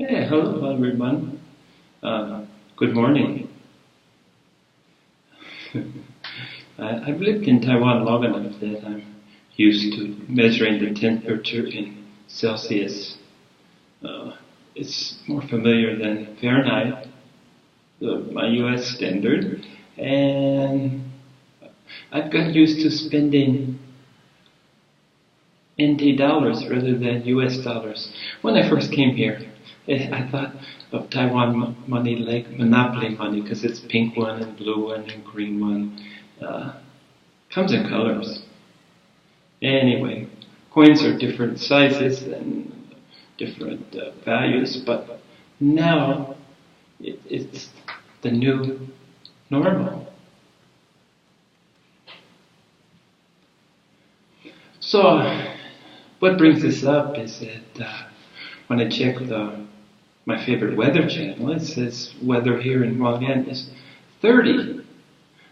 Yeah, hello everyone. Good morning. I've lived in Taiwan long enough that I'm used to measuring the temperature in Celsius. Uh, it's more familiar than Fahrenheit, my US standard, and I've got used to spending NT dollars rather than US dollars. When I first came here, I thought of Taiwan money like monopoly money because it's pink one and blue one and green one. Comes in colors. Anyway, coins are different sizes and different values, but now it's the new normal. So, what brings this up is that when I check my favorite weather channel, it says weather here in Hualien is 30,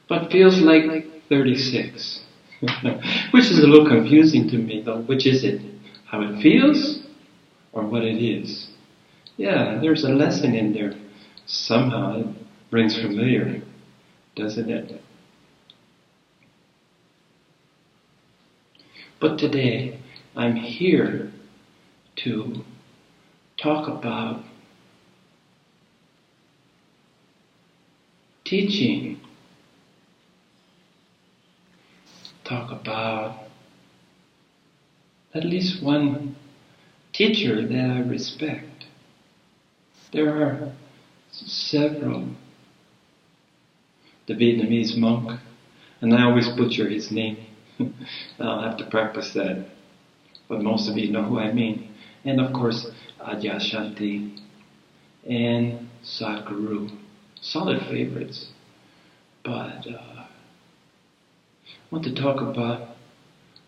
but feels like 36. Which is a little confusing to me though. Which is it? How it feels or what it is? Yeah, there's a lesson in there. Somehow it rings familiar, doesn't it? But today I'm here to talk about teaching. Talk about at least one teacher that I respect. There are several. The Vietnamese monk, and I always butcher his name. I'll have to practice that. But most of you know who I mean. And of course, Ajahn Shanti and Sadhguru. Solid favorites. But I want to talk about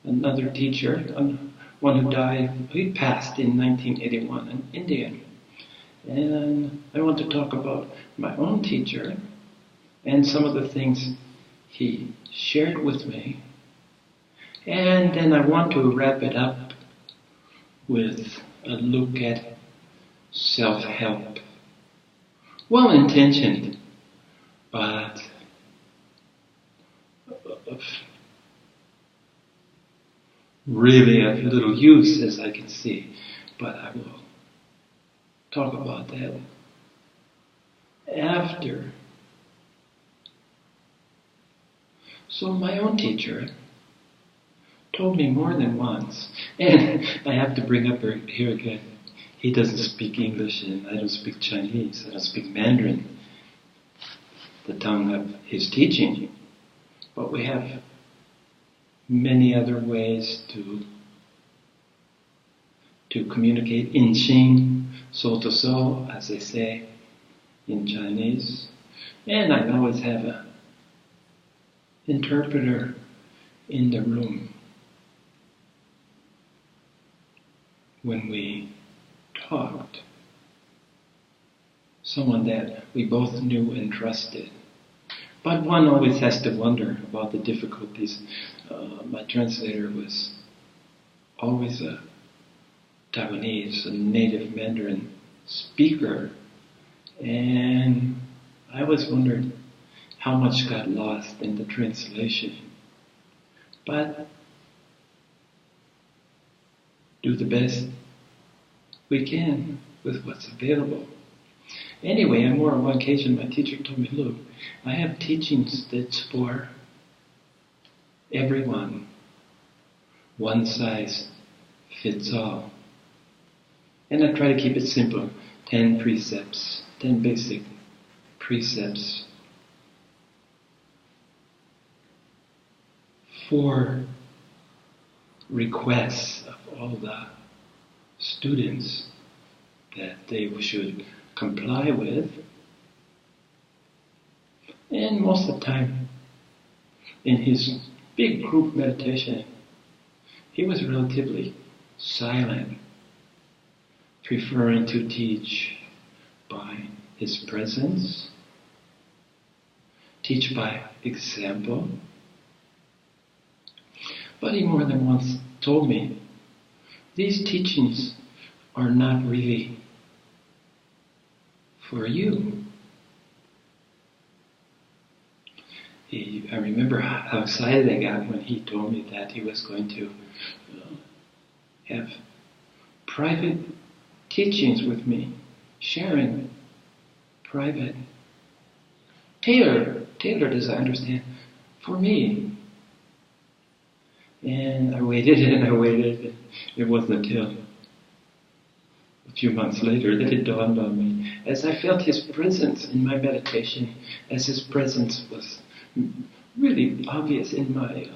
another teacher, one who died, he passed in 1981, an Indian. And I want to talk about my own teacher and some of the things he shared with me. And then I want to wrap it up with a look at self-help. Well-intentioned, but really of little use as I can see. But I will talk about that after. So my own teacher told me more than once, and I have to bring up here again, he doesn't speak English and I don't speak Chinese, I don't speak Mandarin, the tongue of his teaching, but we have many other ways to communicate in Xing, soul to soul, as they say in Chinese, and I always have an interpreter in the room when we talked, someone that we both knew and trusted. But one always has to wonder about the difficulties. My translator was always a Taiwanese, a native Mandarin speaker, and I always wondered how much got lost in the translation. But do the best we can with what's available. Anyway, on more than one occasion, my teacher told me, look, I have teachings that's for everyone. One size fits all. And I try to keep it simple. 10 precepts, 10 basic precepts. 4 requests of all the students that they should comply with. And most of the time, in his big group meditation, he was relatively silent, preferring to teach by his presence, teach by example. But he more than once told me, these teachings are not really for you. I remember how excited I got when he told me that he was going to have private teachings with me, sharing private, tailored as I understand, for me. And I waited and I waited. It wasn't until a few months later that it dawned on me, as I felt his presence in my meditation, as his presence was really obvious in my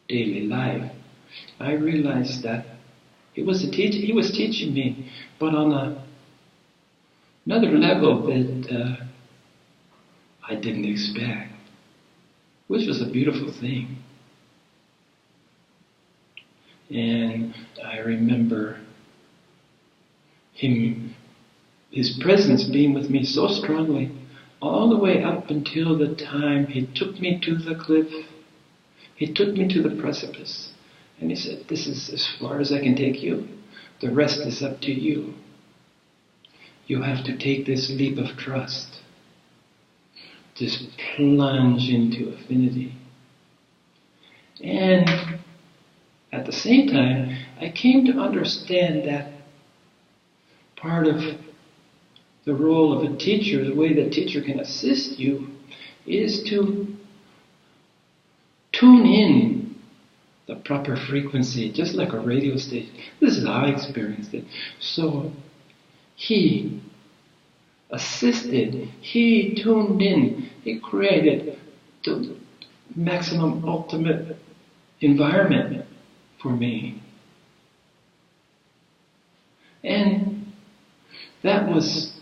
daily life. I realized that he was teaching me, but on another level that I didn't expect, which was a beautiful thing. And I remember his presence being with me so strongly, all the way up until the time he took me to the cliff. He took me to the precipice. And he said, "This is as far as I can take you. The rest is up to you. You have to take this leap of trust. Just plunge into affinity." And at the same time, I came to understand that part of the role of a teacher, the way that a teacher can assist you, is to tune in the proper frequency, just like a radio station. This is how I experienced it. So he assisted, he tuned in, he created the maximum ultimate environment for me. And that was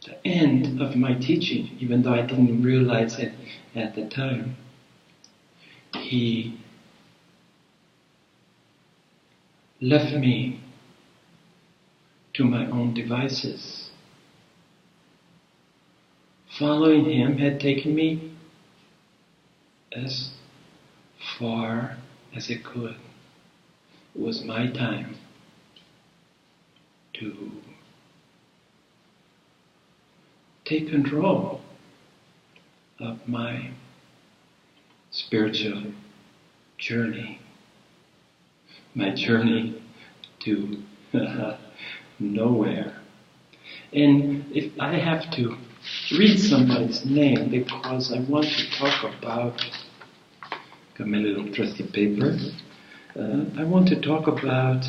the end of my teaching, even though I didn't realize it at the time. He left me to my own devices. Following him had taken me as far as it could. It was my time to take control of my spiritual journey. My journey to nowhere. And if I have to read somebody's name, because I want to talk about, got my little trusty paper, I want to talk about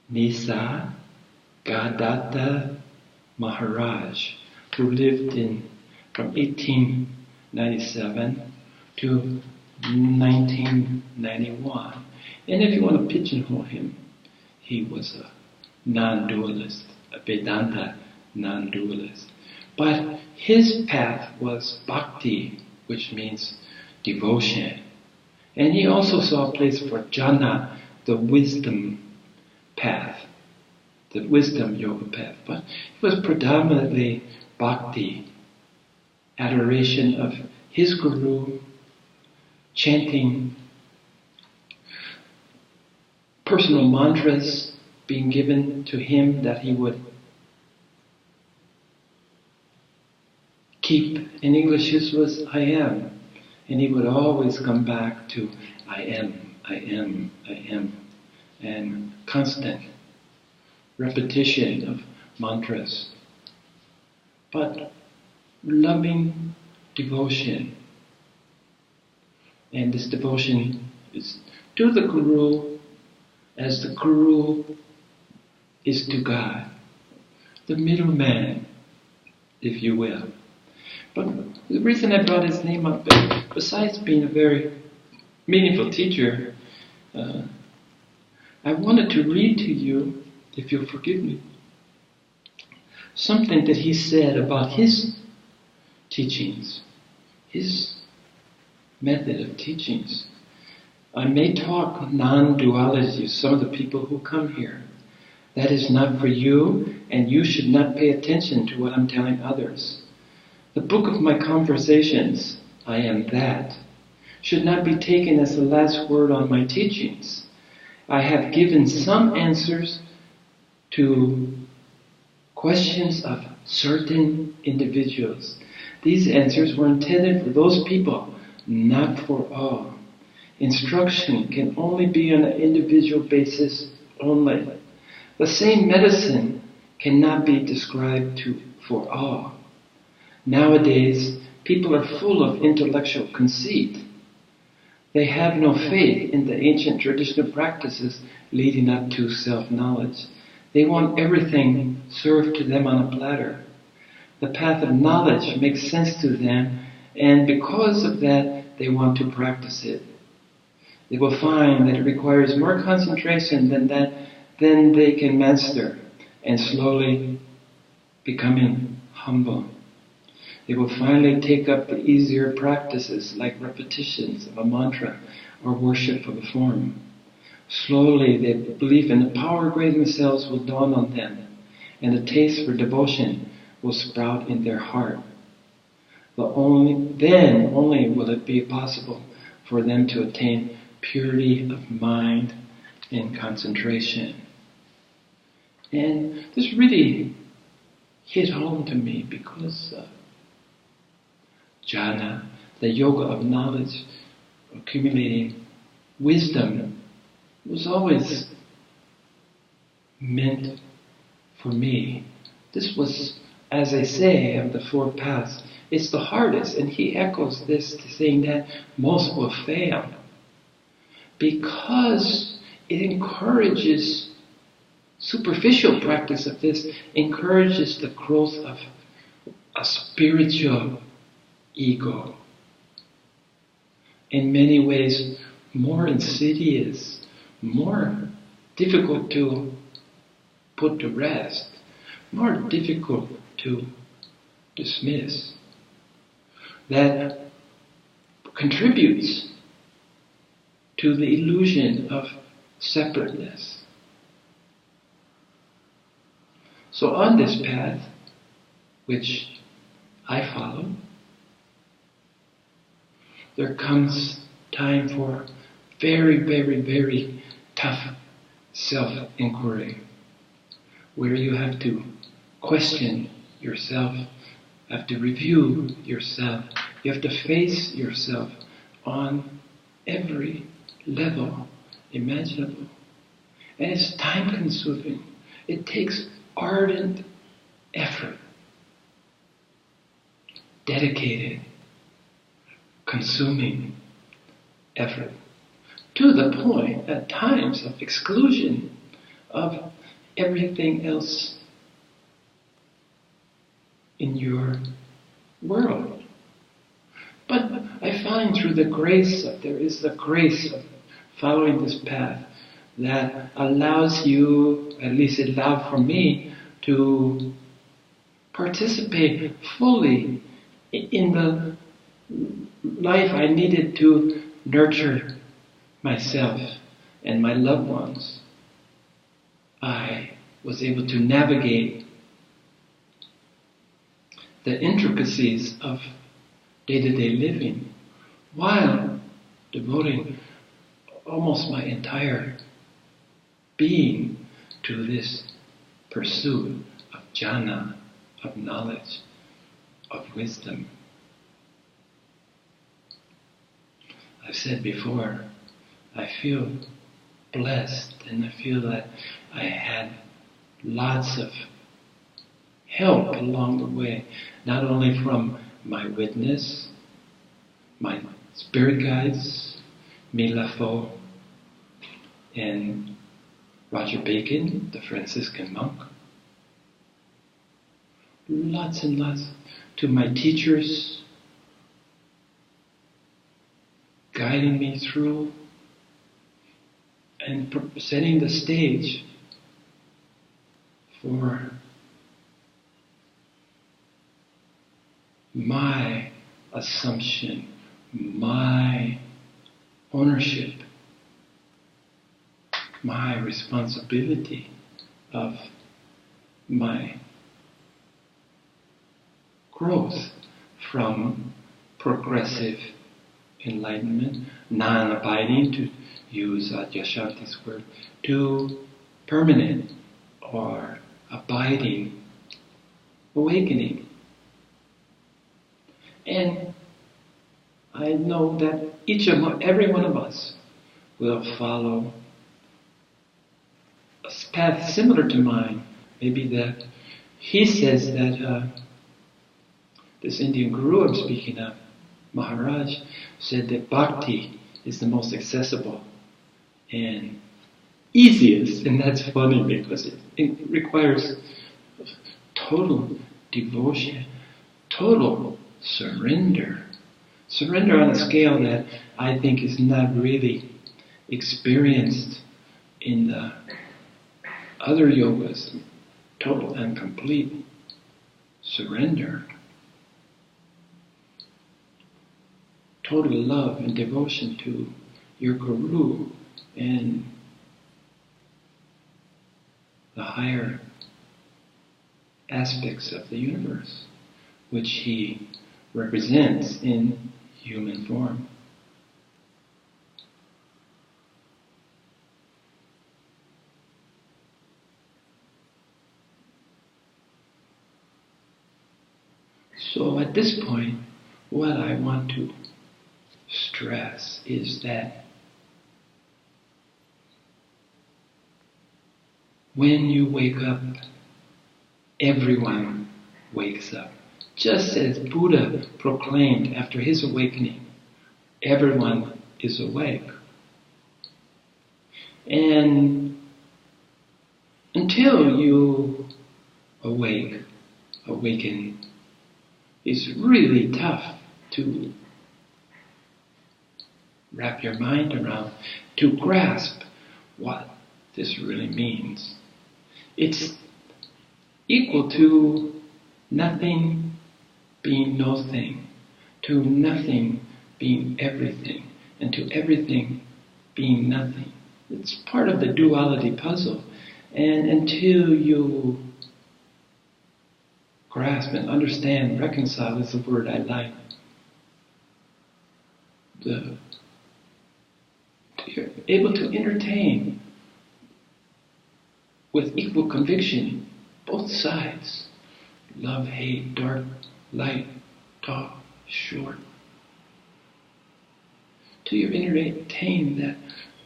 Nisa Gadata Maharaj, who lived from 1897 to 1991. And if you want to pigeonhole him, he was a non-dualist, a Vedanta non-dualist. But his path was bhakti, which means devotion. And he also saw a place for jhana, the wisdom path, the wisdom yoga path. But it was predominantly bhakti, adoration of his guru, chanting personal mantras being given to him that he would keep. In English his was I am. And he would always come back to I am, I am, I am. And constant repetition of mantras. But loving devotion. And this devotion is to the Guru as the Guru is to God. The middleman, if you will. But the reason I brought his name up, besides being a very meaningful teacher, I wanted to read to you, if you'll forgive me, something that he said about his teachings, his method of teachings. I may talk non-duality to some of the people who come here. That is not for you, and you should not pay attention to what I'm telling others. The book of my conversations, I am that, should not be taken as the last word on my teachings. I have given some answers to questions of certain individuals. These answers were intended for those people, not for all. Instruction can only be on an individual basis only. The same medicine cannot be described for all. Nowadays, people are full of intellectual conceit. They have no faith in the ancient traditional practices leading up to self-knowledge. They want everything served to them on a platter. The path of knowledge makes sense to them, and because of that, they want to practice it. They will find that it requires more concentration than they can master, and slowly becoming humble. They will finally take up the easier practices like repetitions of a mantra or worship of a form. Slowly, the belief in the power greater than themselves will dawn on them, and the taste for devotion will sprout in their heart. But then only will it be possible for them to attain purity of mind and concentration. And this really hit home to me because jhana, the yoga of knowledge, accumulating wisdom, was always meant for me. This was, as I say, of the four paths, it's the hardest, and he echoes this, saying that most will fail because it encourages superficial practice of this, encourages the growth of a spiritual ego. In many ways, more insidious, more difficult to put to rest, more difficult to dismiss. That contributes to the illusion of separateness. So on this path, which I follow, there comes time for very, very, very tough self-inquiry, where you have to question yourself, have to review yourself, you have to face yourself on every level imaginable. And it's time-consuming. It takes ardent effort, dedicated, consuming effort, to the point at times of exclusion of everything else in your world. But I find through the grace there is the grace of following this path that allows you, at least it allowed for me, to participate fully in the life I needed to nurture myself and my loved ones. I was able to navigate the intricacies of day-to-day living while devoting almost my entire being to this pursuit of jhana, of knowledge, of wisdom. I've said before, I feel blessed, and I feel that I had lots of help along the way, not only from my witness, my spirit guides, Mila Fo and Roger Bacon, the Franciscan monk. Lots and lots to my teachers, guiding me through and setting the stage for my assumption, my ownership, my responsibility of my growth from progressive enlightenment, non-abiding, to use Adyashanti's word, to permanent or abiding awakening. And I know that every one of us will follow a path similar to mine. Maybe that he says that this Indian guru I'm speaking of, Maharaj, said that bhakti is the most accessible and easiest, and that's funny because it requires total devotion, total surrender. Surrender on a scale that I think is not really experienced in the other yogas. Total and complete surrender. Total love and devotion to your guru and the higher aspects of the universe, which he represents in human form. So at this point, what I want to stress is that when you wake up, everyone wakes up. Just as Buddha proclaimed after his awakening, everyone is awake. And until you awaken, it's really tough to wrap your mind around, to grasp what this really means. It's equal to nothing being no thing, to nothing being everything, and to everything being nothing. It's part of the duality puzzle. And until you grasp and understand, reconcile is the word I like, you're able to entertain with equal conviction both sides. Love, hate, dark, light, tall, short. Till you entertain that,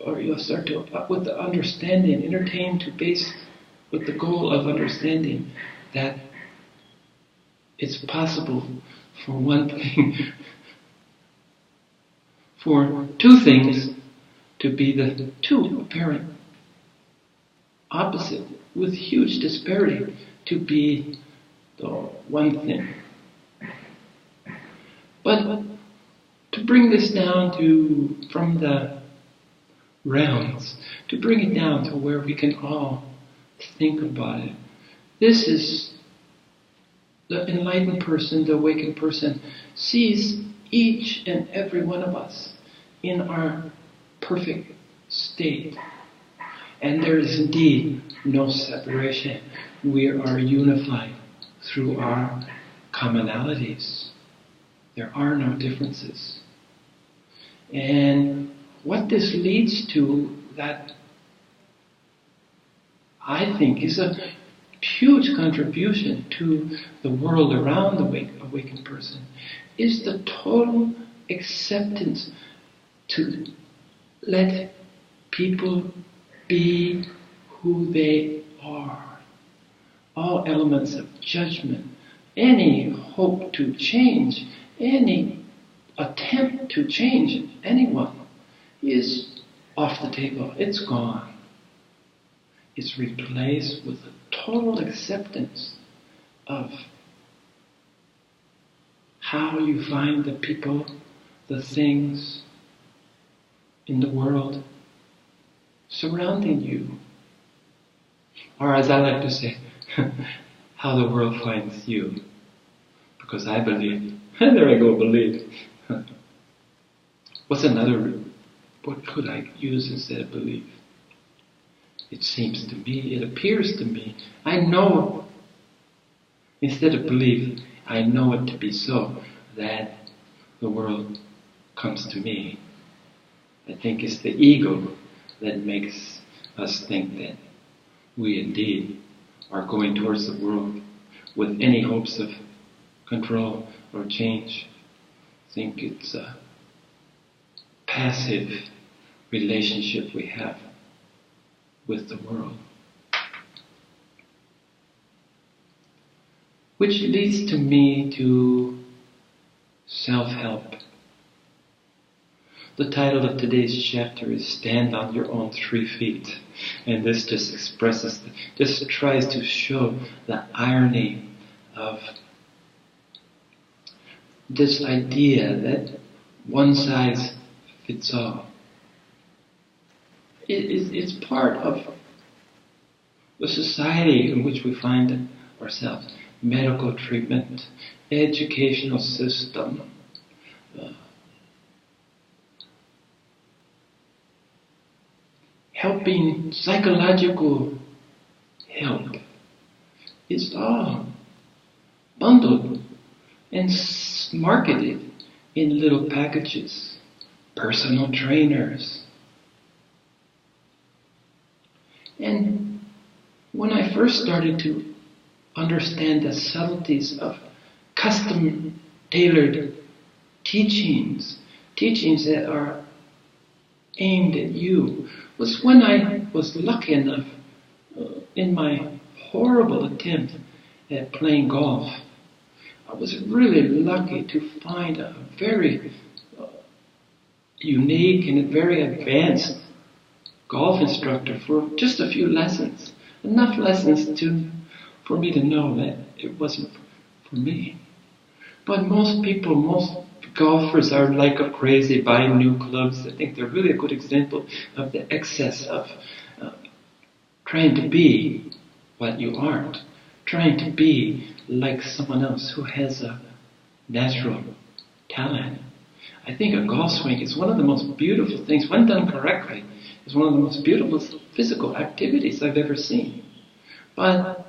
or you'll start to, with the understanding, entertain to base with the goal of understanding that it's possible for one thing, for two things to be the two apparent opposite with huge disparity to be the one thing. But to bring this down from the realms, to bring it down to where we can all think about it. This is the enlightened person, the awakened person, sees each and every one of us in our perfect state. And there is indeed no separation. We are unified through our commonalities. There are no differences. And what this leads to, that I think is a huge contribution to the world around the awakened person, is the total acceptance to let people be who they are. All elements of judgment, any hope to change, any attempt to change anyone is off the table. It's gone. It's replaced with a total acceptance of how you find the people, the things in the world surrounding you. Or as I like to say, how the world finds you. Because I believe. There I go, believe. What could I use instead of believe? It seems to me, it appears to me, I know, instead of belief, I know it to be so, that the world comes to me. I think it's the ego that makes us think that we indeed are going towards the world. with any hopes of control or change. I think it's a passive relationship we have with the world. Which leads to me to self-help. The title of today's chapter is Stand on Your Own 3 Feet. And this just tries to show the irony of this idea that one size fits all. It's part of the society in which we find ourselves. Medical treatment, educational system, helping, psychological help. It's all bundled and marketed in little packages. Personal trainers. And when I first started to understand the subtleties of custom-tailored teachings that are aimed at you, was when I was lucky enough in my horrible attempt at playing golf. I was really lucky to find a very unique and very advanced golf instructor for just a few lessons. Enough lessons for me to know that it wasn't for me. But most golfers are like a crazy buying new clubs. I think they're really a good example of the excess of trying to be what you aren't. Trying to be like someone else who has a natural talent. I think a golf swing is one of the most beautiful things, when done correctly, is one of the most beautiful physical activities I've ever seen. But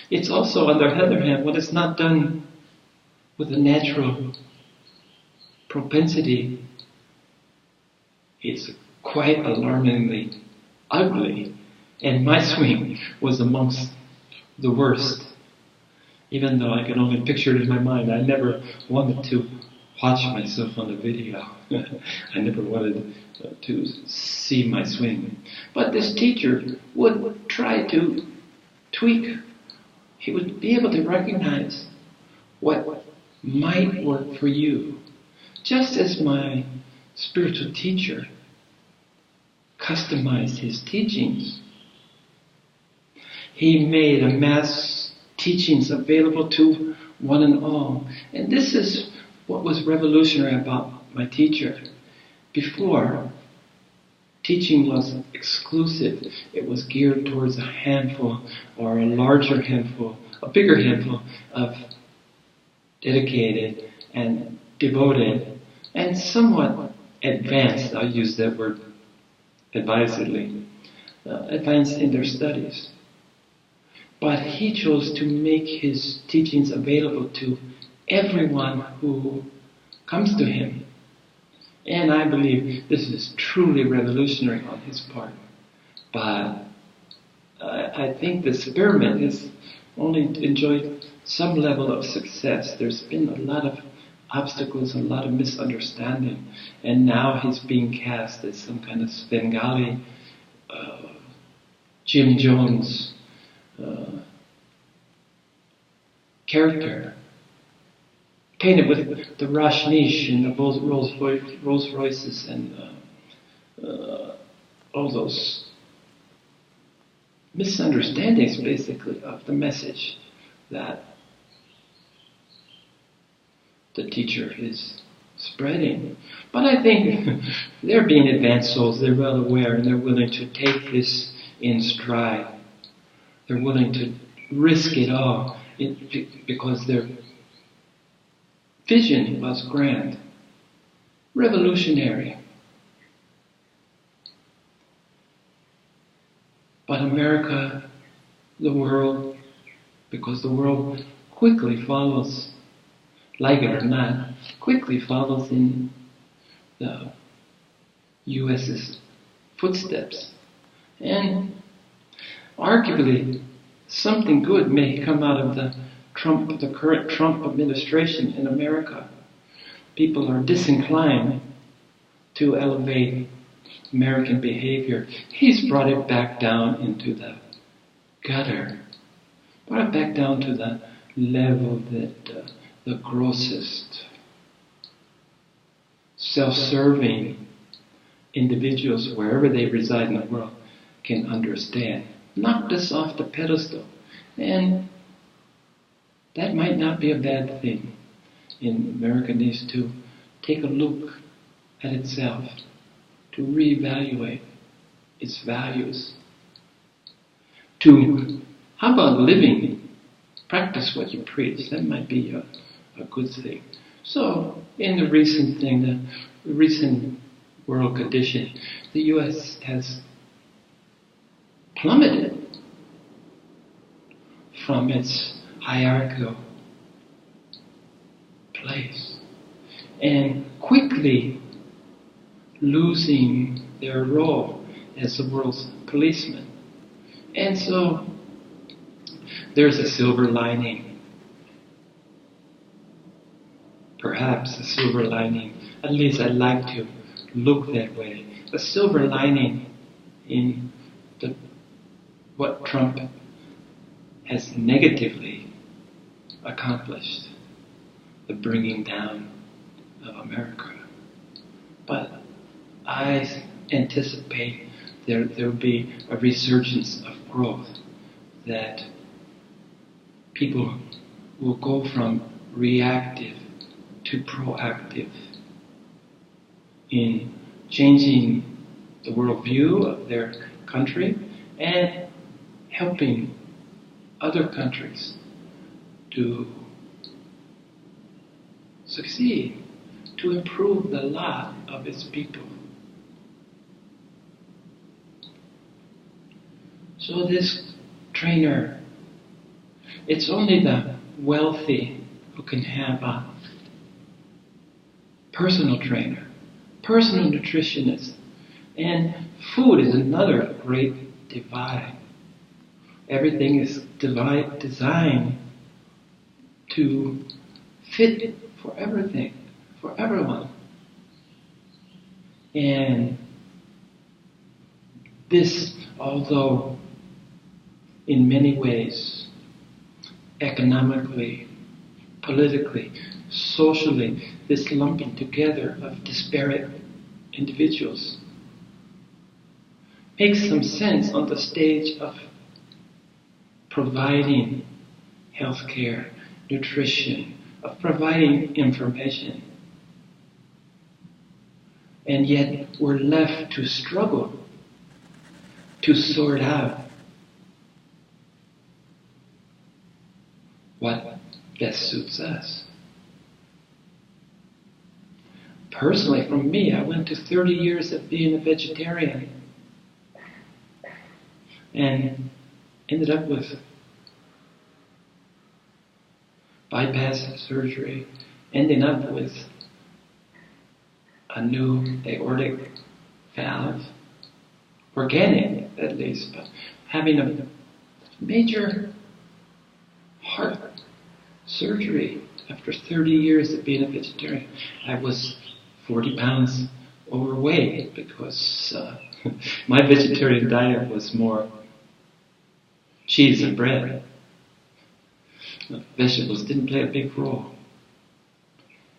it's also, on the other hand, when it's not done with a natural propensity, it's quite alarmingly ugly. And my swing was amongst the worst. Even though I could only picture it in my mind, I never wanted to watch myself on the video. I never wanted to see my swing. But this teacher would try to tweak. He would be able to recognize what might work for you. Just as my spiritual teacher customized his teachings. He made a mass teachings available to one and all. And this is what was revolutionary about my teacher. Before, teaching was exclusive. It was geared towards a handful or a larger handful, a bigger handful of dedicated and devoted and somewhat advanced, I'll use that word advisedly, advanced in their studies. But he chose to make his teachings available to everyone who comes to him. And I believe this is truly revolutionary on his part. But I think the experiment has only enjoyed some level of success. There's been a lot of obstacles, a lot of misunderstanding. And now he's being cast as some kind of Svengali, Jim Jones character. Painted with the Rajneesh and the Rolls Royces and all those misunderstandings, basically, of the message that the teacher is spreading. But I think they're being advanced souls, they're well aware, and they're willing to take this in stride. They're willing to risk it all because their vision was grand, revolutionary. But America, the world, because the world quickly follows, like it or not, quickly follows in the US's footsteps. And arguably, something good may come out of the current Trump administration in America. People are disinclined to elevate American behavior. He's brought it back down into the gutter, brought it back down to the level that the grossest, self-serving individuals, wherever they reside in the world, can understand. Knocked us off the pedestal. And that might not be a bad thing. And America needs to take a look at itself, to reevaluate its values. How about living? Practice what you preach. That might be a good thing. So, in the recent thing, the recent world condition, the U.S. has plummeted from its hierarchical place and quickly losing their role as the world's policeman. And so there's a silver lining. Perhaps a silver lining, at least I'd like to look that way. A silver lining in what Trump has negatively accomplished, the bringing down of America. But I anticipate there will be a resurgence of growth, that people will go from reactive to proactive in changing the worldview of their country and helping other countries to succeed, to improve the lot of its people. So this trainer, it's only the wealthy who can have a personal trainer, personal nutritionist. And food is another great divide. Everything is designed to fit for everything, for everyone. And this, although in many ways, economically, politically, socially, this lumping together of disparate individuals makes some sense on the stage of providing healthcare, nutrition, of providing information. And yet we're left to struggle to sort out what best suits us. Personally, for me, I went to 30 years of being a vegetarian and ended up with bypass surgery, ending up with a new aortic valve, organic at least, but having a major heart surgery after 30 years of being a vegetarian. I was 40 pounds overweight because my vegetarian diet was more cheese and bread. Vegetables didn't play a big role.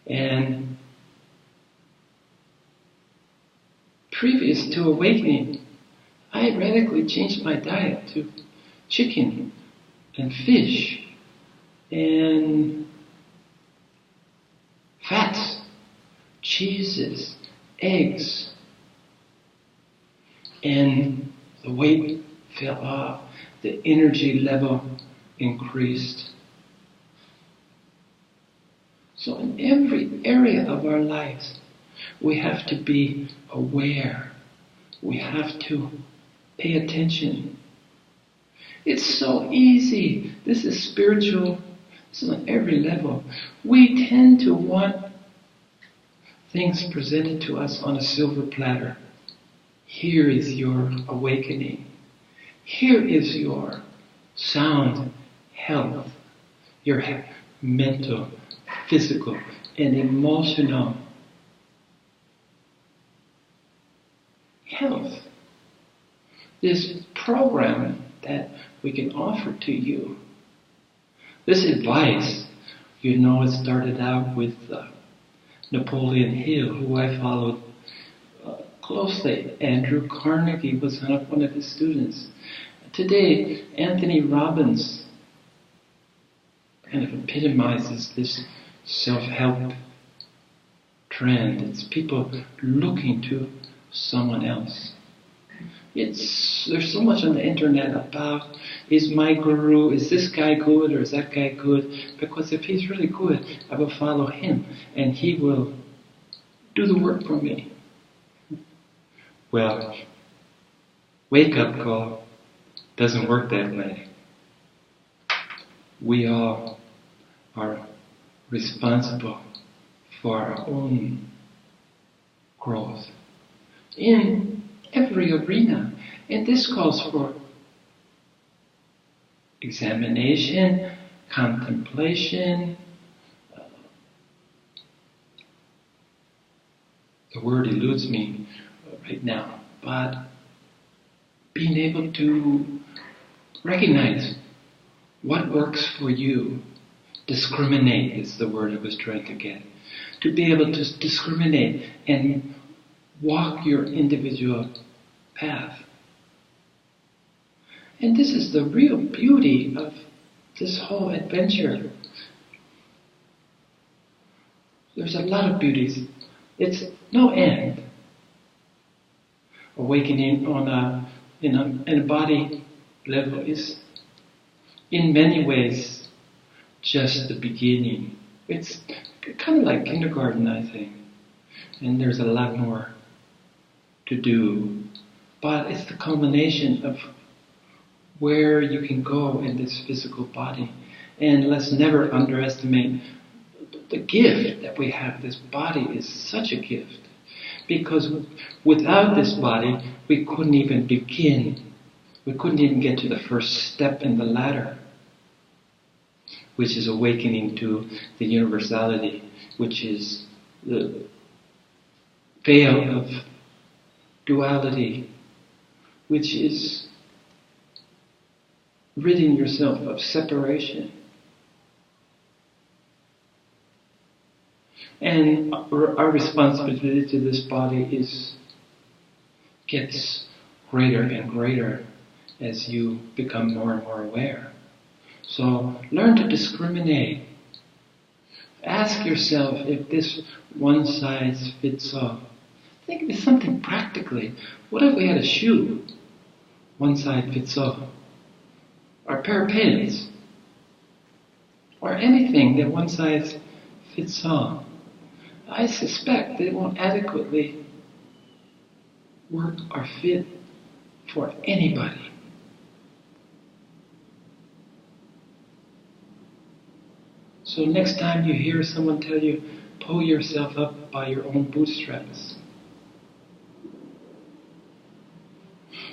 And previous to awakening, I had radically changed my diet to chicken and fish and fats, cheeses, eggs. And the weight fell off, the energy level increased. So in every area of our lives, we have to be aware. We have to pay attention. It's so easy. This is spiritual. This is on every level. We tend to want things presented to us on a silver platter. Here is your awakening. Here is your sound health, your mental, physical, and emotional health. This program that we can offer to you, this advice, you know, it started out with Napoleon Hill, who I followed closely. Andrew Carnegie was one of his students. Today, Anthony Robbins kind of epitomizes this self-help trend. It's people looking to someone else. There's so much on the internet about, is my guru, is this guy good or is that guy good? Because if he's really good, I will follow him and he will do the work for me. Well, wake up call doesn't work that way. We all are responsible for our own growth in every arena. And this calls for examination, contemplation. The word eludes me right now, but being able to recognize what works for you. Discriminate is the word I was trying to get. To be able to discriminate and walk your individual path. And this is the real beauty of this whole adventure. There's a lot of beauties. It's no end. Awakening on a body level is in many ways just the beginning. It's kind of like kindergarten, I think. And there's a lot more to do. But it's the culmination of where you can go in this physical body. And let's never underestimate the gift that we have. This body is such a gift. Because without this body, we couldn't even begin. We couldn't even get to the first step in the ladder, which is awakening to the universality, which is the veil of duality, which is ridding yourself of separation. And our responsibility to this body gets greater and greater as you become more and more aware. So learn to discriminate. Ask yourself if this one size fits all. Think of it something practically. What if we had a shoe? One size fits all. Or a pair of pants. Or anything that one size fits all. I suspect they won't adequately work or fit for anybody. So next time you hear someone tell you, pull yourself up by your own bootstraps.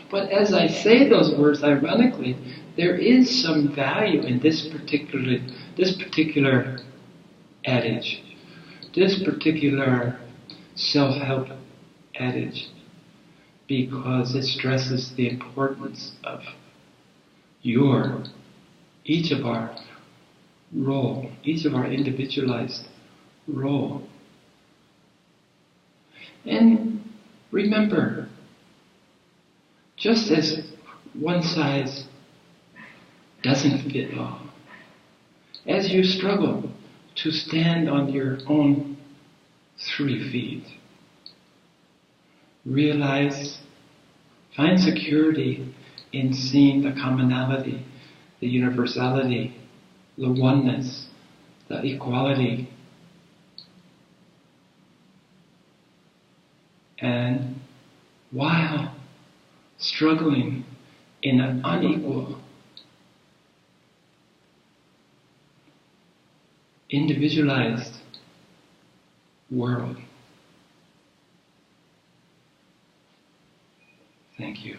But as I say those words, ironically, there is some value in this particular adage, this particular self-help adage, because it stresses the importance of each of our role, each of our individualized role. And remember, just as one size doesn't fit all, as you struggle to stand on your own 3 feet, find security in seeing the commonality, the universality, the oneness, the equality. And while struggling in an unequal, individualized world. Thank you.